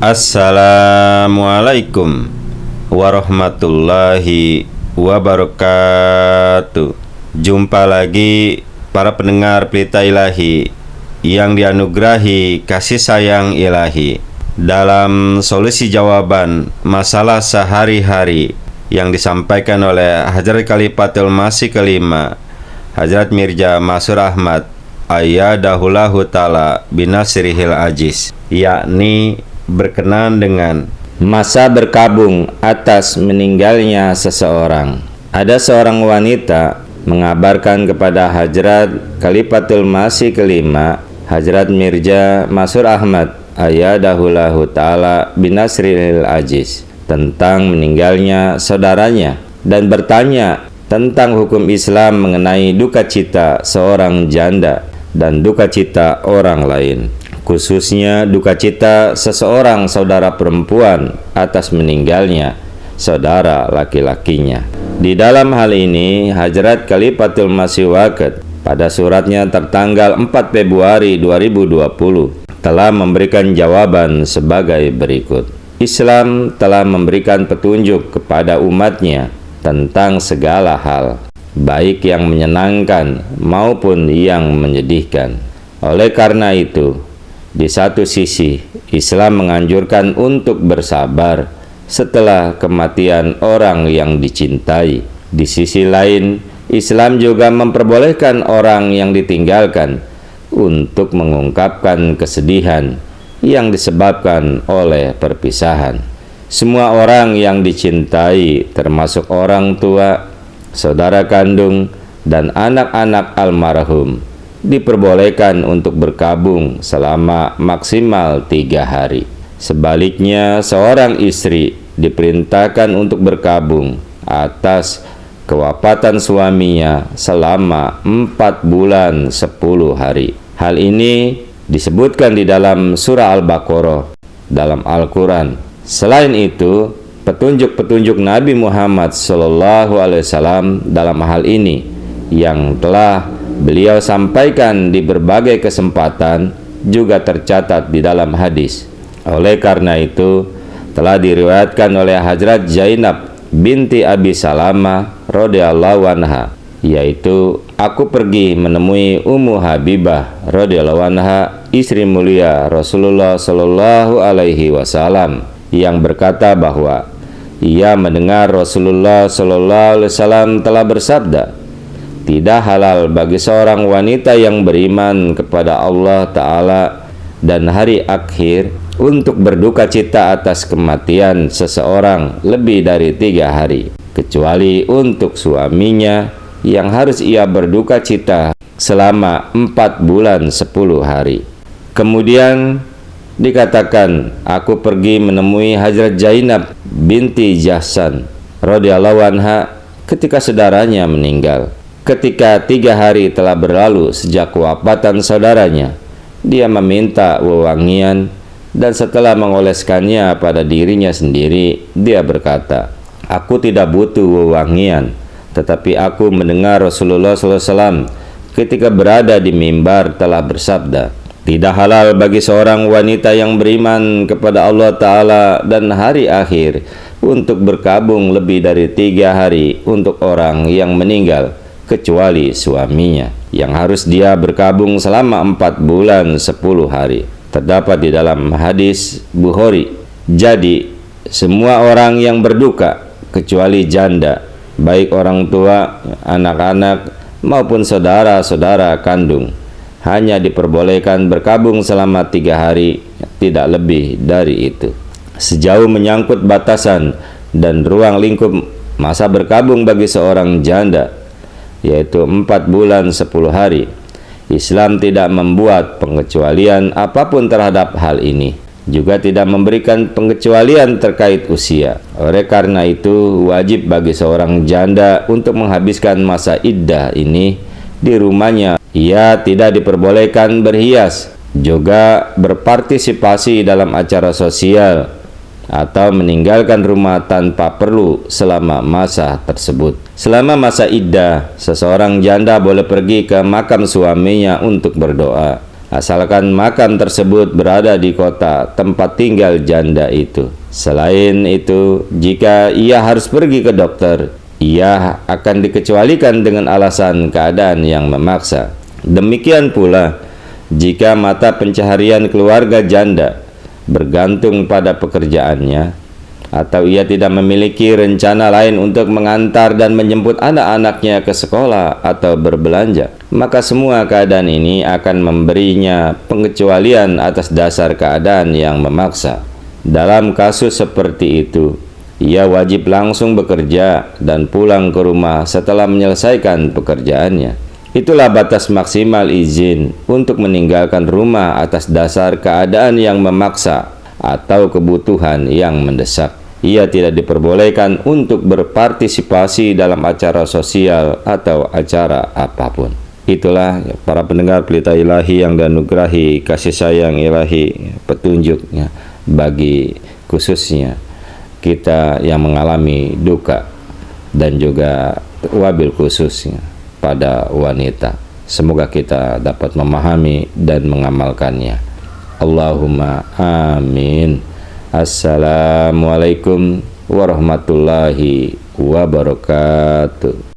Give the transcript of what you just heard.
Assalamualaikum warahmatullahi wabarakatuh. Jumpa lagi para pendengar Pelita Ilahi yang dianugerahi kasih sayang ilahi dalam solusi jawaban masalah sehari-hari yang disampaikan oleh Hadrat Khalifatul Masih kelima Hadrat Mirza Masur Ahmad Ayyadahullahu ta'ala binasrihil ajiz, yakni berkenaan dengan masa berkabung atas meninggalnya seseorang. Ada seorang wanita mengabarkan kepada Hadrat Khalifatul Masih kelima Hadrat Mirza Masur Ahmad Ayyadahullahu ta'ala binasrihil ajiz tentang meninggalnya saudaranya dan bertanya tentang hukum Islam mengenai duka cita seorang janda dan duka cita orang lain, khususnya duka cita seseorang saudara perempuan atas meninggalnya saudara laki-lakinya. Di dalam hal ini, Hadrat Khalifatul Masih Waqid pada suratnya tertanggal 4 Februari 2020 telah memberikan jawaban sebagai berikut. Islam telah memberikan petunjuk kepada umatnya tentang segala hal, baik yang menyenangkan maupun yang menyedihkan. Oleh karena itu, di satu sisi, Islam menganjurkan untuk bersabar setelah kematian orang yang dicintai. Di sisi lain, Islam juga memperbolehkan orang yang ditinggalkan untuk mengungkapkan kesedihan yang disebabkan oleh perpisahan. Semua orang yang dicintai, termasuk orang tua, saudara kandung, dan anak-anak almarhum, diperbolehkan untuk berkabung selama maksimal 3 hari. Sebaliknya, seorang istri diperintahkan untuk berkabung atas kewafatan suaminya selama 4 bulan 10 hari. Hal ini disebutkan di dalam surah Al-Baqarah dalam Al-Quran. Selain itu, petunjuk-petunjuk Nabi Muhammad SAW dalam hal ini yang telah beliau sampaikan di berbagai kesempatan juga tercatat di dalam hadis. Oleh karena itu, telah diriwayatkan oleh Hadrat Zainab binti Abi Salamah radhiyallahu anha, yaitu aku pergi menemui Ummu Habibah radhiyallahu anha, istri mulia Rasulullah sallallahu alaihi wasallam, yang berkata bahwa ia mendengar Rasulullah sallallahu alaihi wasallam telah bersabda, tidak halal bagi seorang wanita yang beriman kepada Allah Ta'ala dan hari akhir untuk berduka cita atas kematian seseorang lebih dari 3 hari, kecuali untuk suaminya yang harus ia berduka cita selama 4 bulan 10 hari. Kemudian dikatakan, aku pergi menemui Hadrat Zainab binti Jahsan radhiyallahu anha ketika saudaranya meninggal. Ketika 3 hari telah berlalu sejak kewafatan saudaranya, dia meminta wewangian dan setelah mengoleskannya pada dirinya sendiri, dia berkata, aku tidak butuh wewangian, tetapi aku mendengar Rasulullah SAW ketika berada di mimbar telah bersabda, tidak halal bagi seorang wanita yang beriman kepada Allah Ta'ala dan hari akhir untuk berkabung lebih dari 3 hari untuk orang yang meninggal, kecuali suaminya, yang harus dia berkabung selama 4 bulan 10 hari. Terdapat di dalam hadis Bukhari. Jadi, semua orang yang berduka, kecuali janda, baik orang tua, anak-anak, maupun saudara-saudara kandung, hanya diperbolehkan berkabung selama 3 hari, tidak lebih dari itu. Sejauh menyangkut batasan dan ruang lingkup masa berkabung bagi seorang janda, yaitu 4 bulan 10 hari, Islam tidak membuat pengecualian apapun terhadap hal ini, juga tidak memberikan pengecualian terkait usia. Oleh karena itu, wajib bagi seorang janda untuk menghabiskan masa iddah ini di rumahnya. Ia tidak diperbolehkan berhias, juga berpartisipasi dalam acara sosial, atau meninggalkan rumah tanpa perlu selama masa tersebut. Selama masa iddah, seseorang janda boleh pergi ke makam suaminya untuk berdoa. asalkan makam tersebut berada di kota tempat tinggal janda itu. Selain itu, jika ia harus pergi ke dokter, ia akan dikecualikan dengan alasan keadaan yang memaksa. Demikian pula, jika mata pencaharian keluarga janda bergantung pada pekerjaannya, atau ia tidak memiliki rencana lain untuk mengantar dan menjemput anak-anaknya ke sekolah atau berbelanja, maka semua keadaan ini akan memberinya pengecualian atas dasar keadaan yang memaksa. Dalam kasus seperti itu, ia wajib langsung bekerja dan pulang ke rumah setelah menyelesaikan pekerjaannya. Itulah batas maksimal izin untuk meninggalkan rumah atas dasar keadaan yang memaksa atau kebutuhan yang mendesak. Ia tidak diperbolehkan untuk berpartisipasi dalam acara sosial atau acara apapun. Itulah para pendengar Pelita Ilahi yang dianugerahi kasih sayang ilahi, petunjuknya bagi khususnya kita yang mengalami duka dan juga wabil khususnya pada wanita. Semoga kita dapat memahami dan mengamalkannya. Allahumma amin. Assalamualaikum warahmatullahi wabarakatuh.